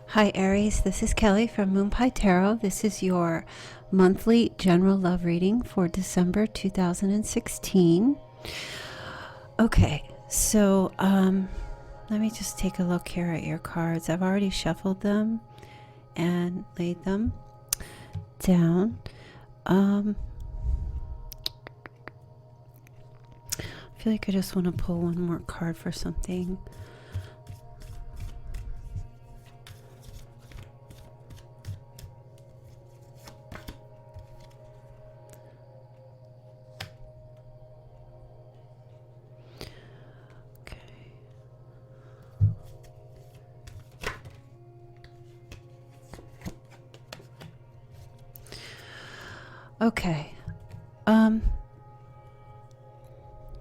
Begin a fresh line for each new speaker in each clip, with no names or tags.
Hi Aries, this is Kelly from Moonpietarot. This is your monthly general love reading for December 2016. Okay, so let me just take a look here at your cards. I've already shuffled them and laid them down. I feel like I just want to pull one more card for something. Okay.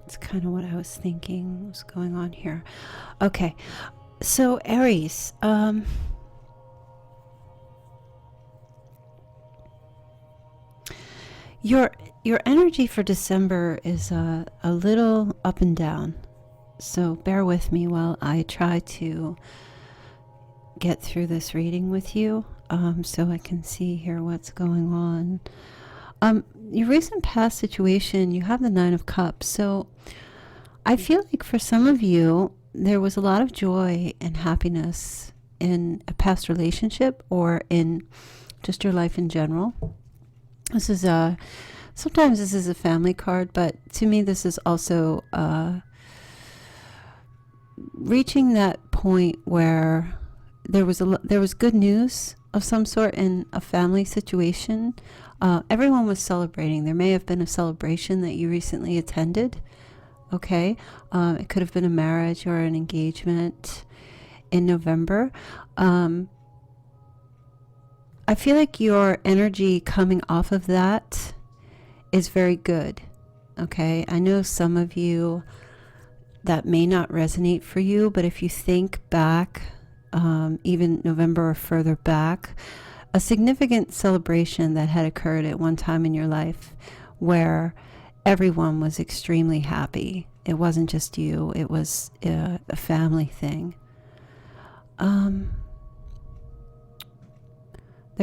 It's kind of what I was thinking was going on here. Okay. So Aries, your energy for December is a little up and down. So bear with me while I try to get through this reading with you, so I can see here what's going on. Your recent past situation, you have the Nine of Cups. So I feel like for some of you, there was a lot of joy and happiness in a past relationship or in just your life in general. This is sometimes this is a family card, but to me, this is also reaching that point where there was good news of some sort in a family situation. Everyone was celebrating. There may have been a celebration that you recently attended. Okay. It could have been a marriage or an engagement in November. I feel like your energy coming off of that is very good. Okay. I know some of you that may not resonate for you, but if you think back, even November or further back, a significant celebration that had occurred at one time in your life where everyone was extremely happy. It wasn't just you, it was a family thing. There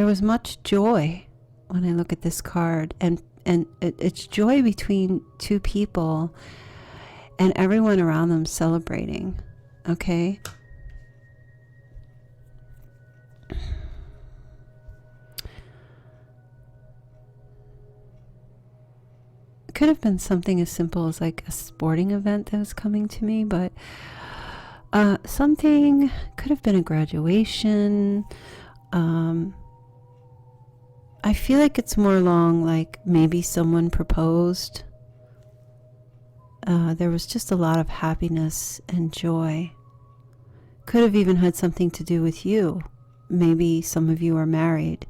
was much joy when I look at this card, and it's joy between two people and everyone around them celebrating. Okay. Could have been something as simple as like a sporting event that was coming to me, but something could have been a graduation. I feel like it's more along like maybe someone proposed. There was just a lot of happiness and joy. Could have even had something to do with you. Maybe some of you are married,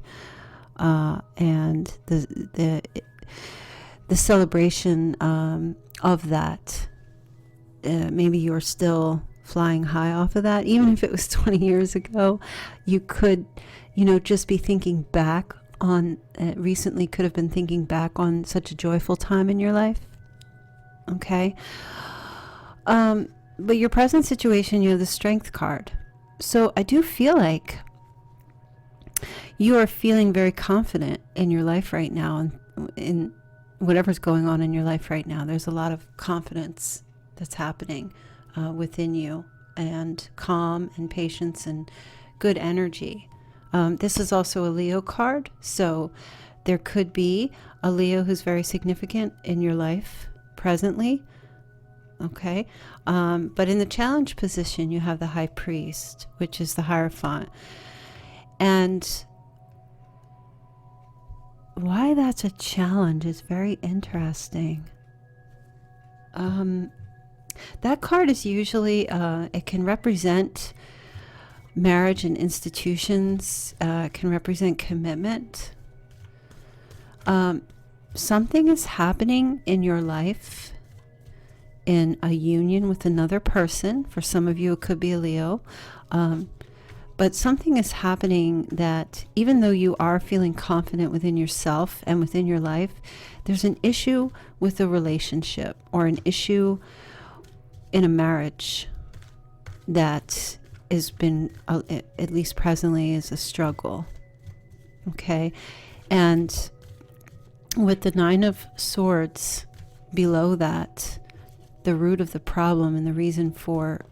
and the celebration of that, maybe you're still flying high off of that. Even if it was 20 years ago, you could, just be thinking back on, recently could have been thinking back on such a joyful time in your life. Okay. But your present situation, you have the Strength card. So I do feel like you are feeling very confident in your life right now, and in whatever's going on in your life right now. There's a lot of confidence that's happening within you, and calm and patience and good energy. This is also a Leo card, so there could be a Leo who's very significant in your life presently. Okay. But in the challenge position, you have the High Priest, which is the Hierophant. And why that's a challenge is very interesting. That card is usually, it can represent marriage and institutions, can represent commitment. Something is happening in your life in a union with another person. For some of you, it could be a Leo. But something is happening that even though you are feeling confident within yourself and within your life, there's an issue with a relationship or an issue in a marriage that has been, at least presently, is a struggle. Okay. And with the Nine of Swords below that, the root of the problem and the reason for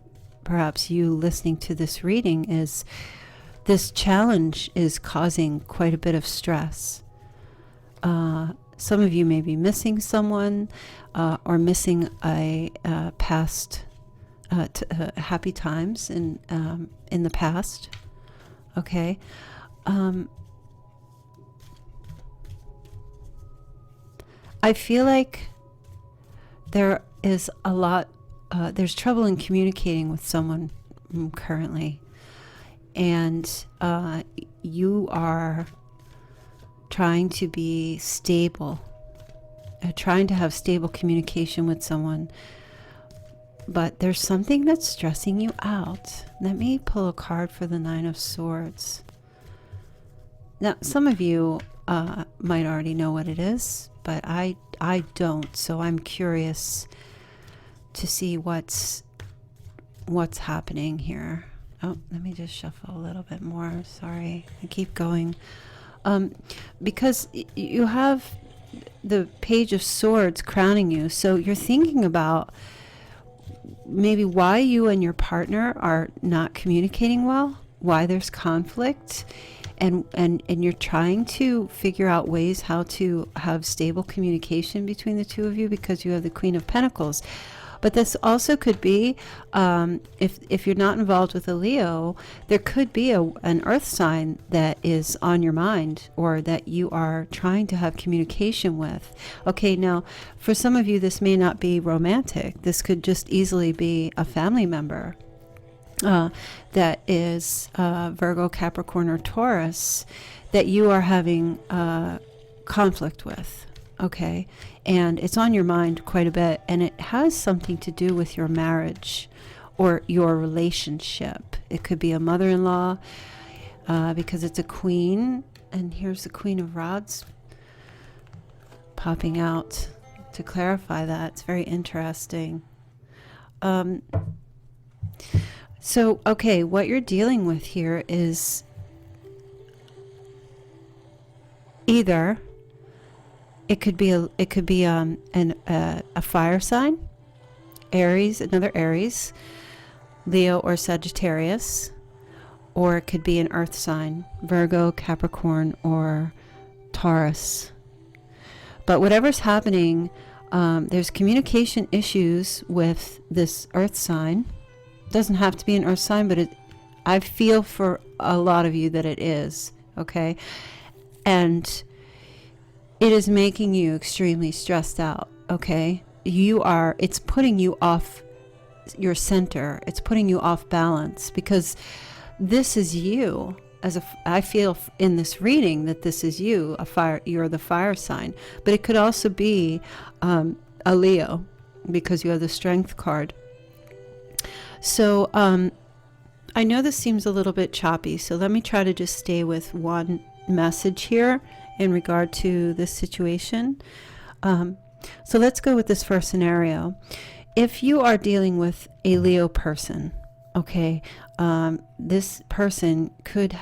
perhaps you listening to this reading is this challenge is causing quite a bit of stress. Some of you may be missing someone, or missing a past happy times in the past. Okay. I feel like there is a lot, there's trouble in communicating with someone currently. And you are trying to be stable, trying to have stable communication with someone. But there's something that's stressing you out. Let me pull a card for the Nine of Swords. Now, some of you might already know what it is, but I don't. So I'm curious to see what's happening here. Oh, let me just shuffle a little bit more. Sorry, I keep going. Because you have the Page of Swords crowning you. So you're thinking about maybe why you and your partner are not communicating well, why there's conflict, and you're trying to figure out ways how to have stable communication between the two of you because you have the Queen of Pentacles. But this also could be, if you're not involved with a Leo, there could be an earth sign that is on your mind or that you are trying to have communication with. Okay, now, for some of you, this may not be romantic. This could just easily be a family member that is Virgo, Capricorn, or Taurus that you are having conflict with. Okay, and it's on your mind quite a bit, and it has something to do with your marriage or your relationship. It could be a mother-in-law, because it's a queen, and here's the Queen of Rods popping out to clarify that. It's very interesting. So, okay, what you're dealing with here is either it could be a fire sign, Aries, another Aries, Leo or Sagittarius, or it could be an earth sign, Virgo, Capricorn, or Taurus. But whatever's happening, there's communication issues with this earth sign. It doesn't have to be an earth sign, but I feel for a lot of you that it is, okay? And it is making you extremely stressed out, okay? It's putting you off your center. It's putting you off balance because this is you. I feel in this reading that this is you, you're the fire sign. But it could also be a Leo because you have the Strength card. So I know this seems a little bit choppy, so let me try to just stay with one message here in regard to this situation. So let's go with this first scenario. If you are dealing with a Leo person, okay, this person could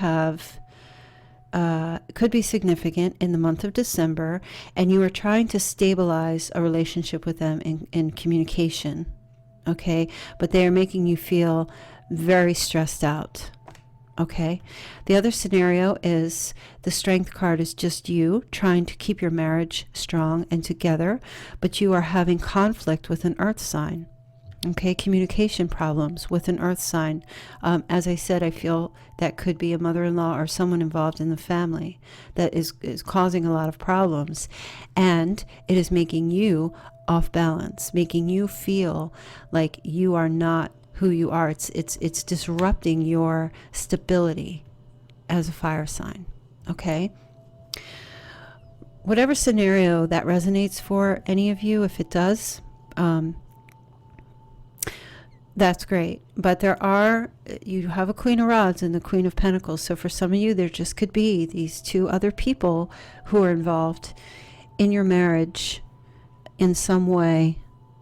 be significant in the month of December, and you are trying to stabilize a relationship with them in communication, okay, but they are making you feel very stressed out. Okay. The other scenario is the Strength card is just you trying to keep your marriage strong and together, but you are having conflict with an earth sign. Okay. Communication problems with an earth sign. As I said, I feel that could be a mother-in-law or someone involved in the family that is causing a lot of problems. And it is making you off balance, making you feel like you are not who you are. It's disrupting your stability as a fire sign. Okay. Whatever scenario that resonates for any of you, if it does, that's great. But you have a Queen of Rods and the Queen of Pentacles. So for some of you, there just could be these two other people who are involved in your marriage in some way,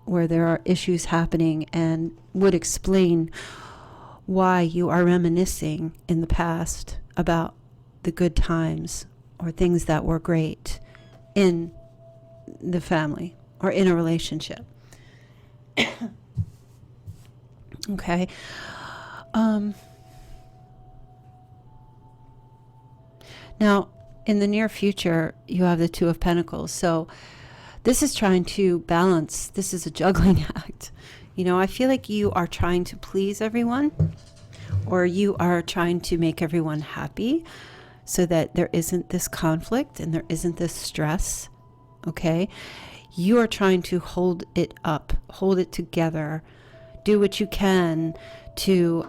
where there are issues happening, and would explain why you are reminiscing in the past about the good times or things that were great in the family or in a relationship. Okay. Now, in the near future, you have the Two of Pentacles. So this is trying to balance. This is a juggling act. I feel like you are trying to please everyone, or you are trying to make everyone happy so that there isn't this conflict and there isn't this stress. Okay. You are trying to hold it up, hold it together, do what you can to,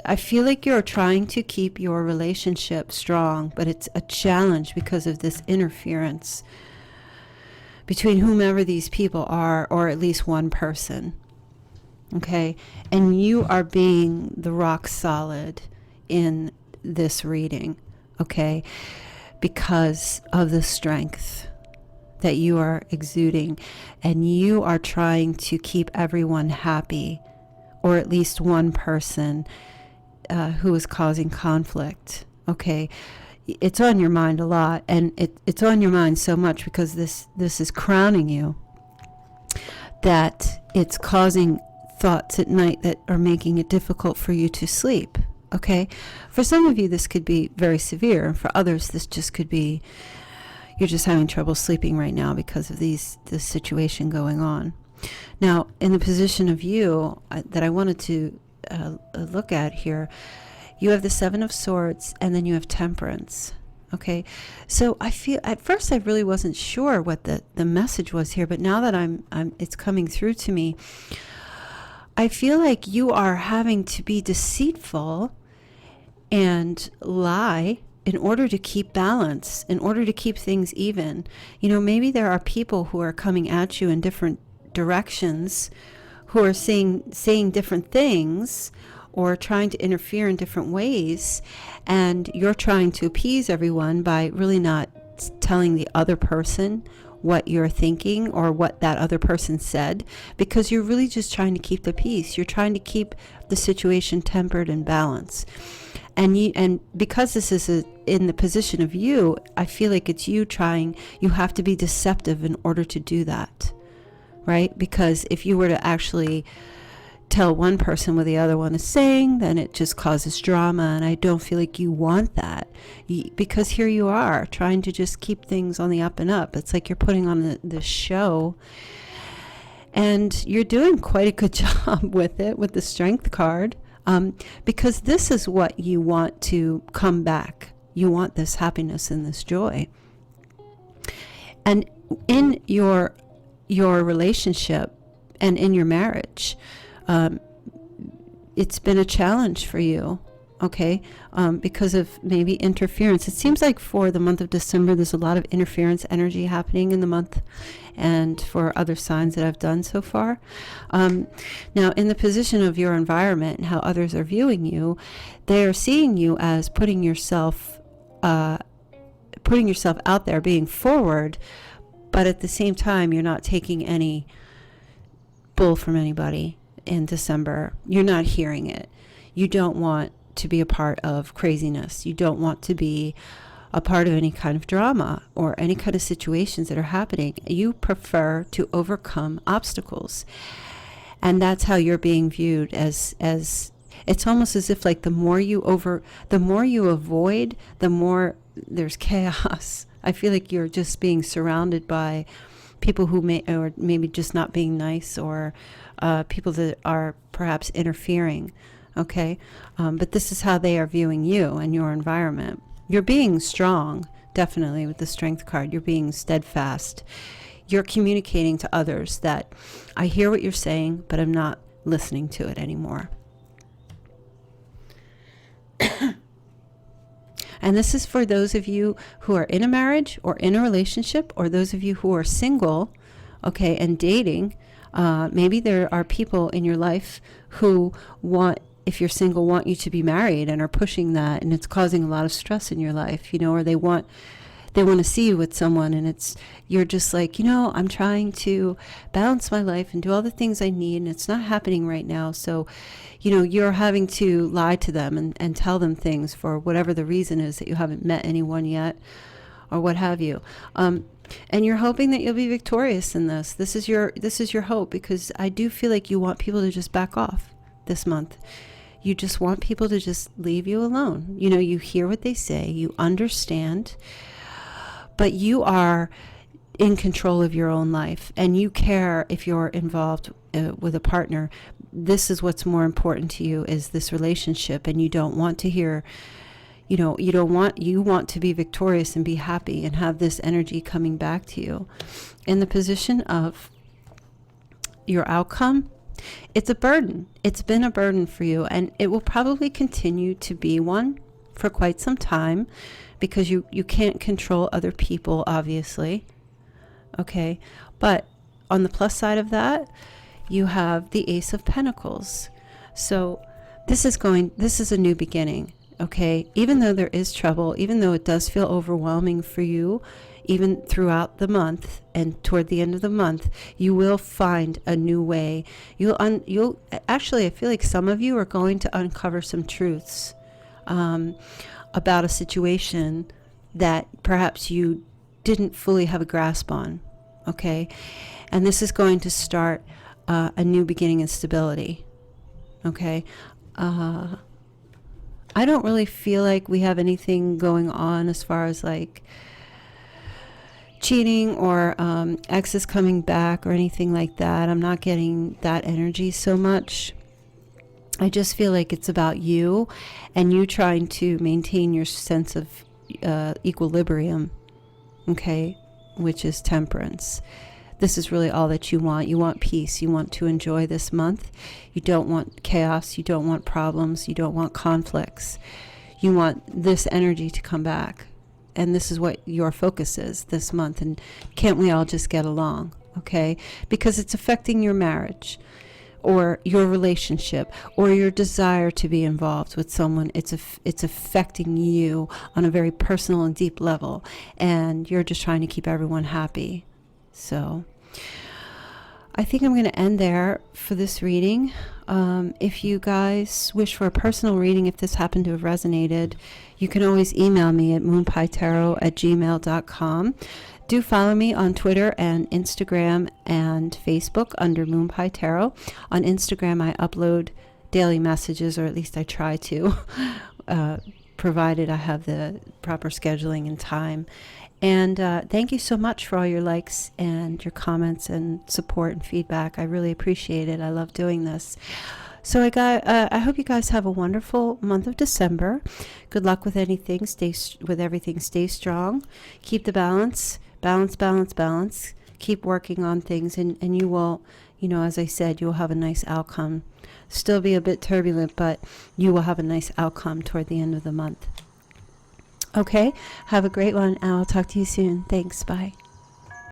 I feel like you're trying to keep your relationship strong, but it's a challenge because of this interference between whomever these people are, or at least one person. Okay. And you are being the rock solid in this reading. Okay. Because of the strength that you are exuding, and you are trying to keep everyone happy, or at least one person who is causing conflict. Okay. It's on your mind a lot, and it's on your mind so much because this is crowning you, that it's causing thoughts at night that are making it difficult for you to sleep. Okay. For some of you, this could be very severe, and for others, this just could be you're just having trouble sleeping right now because of this situation going on. Now, in the position of you that I wanted to look at here, you have the Seven of Swords, and then you have Temperance. Okay, so I feel at first I really wasn't sure what the message was here, but now that it's coming through to me, I feel like you are having to be deceitful and lie in order to keep balance, in order to keep things even. Maybe there are people who are coming at you in different directions, who are saying different things, or trying to interfere in different ways, and you're trying to appease everyone by really not telling the other person what you're thinking or what that other person said, because you're really just trying to keep the peace. You're trying to keep the situation tempered and balanced. And because this is in the position of you, I feel like it's you have to be deceptive in order to do that, right? Because if you were to actually tell one person what the other one is saying, then it just causes drama, and I don't feel like you want that, because here you are trying to just keep things on the up and up. It's like you're putting on this show, and you're doing quite a good job with it, with the Strength card. Because this is what you want to come back. You want this happiness and this joy. And in your relationship and in your marriage, it's been a challenge for you, okay, because of maybe interference. It seems like for the month of December, there's a lot of interference energy happening in the month, and for other signs that I've done so far. Now, in the position of your environment and how others are viewing you, they are seeing you as putting yourself out there, being forward, but at the same time, you're not taking any bull from anybody in December. You're not hearing it. You don't want to be a part of craziness. You don't want to be a part of any kind of drama or any kind of situations that are happening. You prefer to overcome obstacles. And that's how you're being viewed, as it's almost as if like the more you avoid, the more there's chaos. I feel like you're just being surrounded by people who maybe just not being nice, or people that are perhaps interfering. Okay. But this is how they are viewing you and your environment. You're being strong, definitely, with the Strength card. You're being steadfast. You're communicating to others that I hear what you're saying, but I'm not listening to it anymore. And this is for those of you who are in a marriage or in a relationship, or those of you who are single, okay, and dating. Maybe there are people in your life who if you're single, want you to be married and are pushing that, and it's causing a lot of stress in your life, or they want they want to see you with someone, and you're just like, I'm trying to balance my life and do all the things I need, and it's not happening right now. So, you're having to lie to them and tell them things for whatever the reason is, that you haven't met anyone yet or what have you. And you're hoping that you'll be victorious in this. This is your hope, because I do feel like you want people to just back off this month. You just want people to just leave you alone. You hear what they say, you understand, but you are in control of your own life, and you care if you're involved with a partner. This is what's more important to you, is this relationship, and you don't want to hear, you want to be victorious and be happy and have this energy coming back to you. In the position of your outcome, it's a burden. It's been a burden for you, and it will probably continue to be one for quite some time, because you can't control other people, obviously. Okay, but on the plus side of that, you have the Ace of Pentacles. So this is a new beginning. Okay, even though there is trouble, even though it does feel overwhelming for you, even throughout the month and toward the end of the month, you will find a new way. You'll actually, I feel like some of you are going to uncover some truths about a situation that perhaps you didn't fully have a grasp on. Okay, and this is going to start a new beginning in stability. Okay. I don't really feel like we have anything going on as far as like cheating or exes coming back or anything like that. I'm not getting that energy so much. I just feel like it's about you and you trying to maintain your sense of equilibrium, okay, which is temperance. This is really all that you want. You want peace. You want to enjoy this month. You don't want chaos. You don't want problems. You don't want conflicts. You want this energy to come back. And this is what your focus is this month. And can't we all just get along? Okay? Because it's affecting your marriage or your relationship or your desire to be involved with someone. It's affecting you on a very personal and deep level. And you're just trying to keep everyone happy. So I think I'm going to end there for this reading. If you guys wish for a personal reading, if this happened to have resonated, you can always email me at moonpietarot@gmail.com. Do follow me on Twitter and Instagram and Facebook under moonpietarot. On Instagram, I upload daily messages, or at least I try to, provided I have the proper scheduling and time. And thank you so much for all your likes and your comments and support and feedback. I really appreciate it. I love doing this. So I hope you guys have a wonderful month of December. Good luck with anything. Stay strong. Keep the balance. Balance. Keep working on things, and you will, as I said, you will have a nice outcome. Still be a bit turbulent, but you will have a nice outcome toward the end of the month. Okay, have a great one, and I'll talk to you soon. Thanks, bye.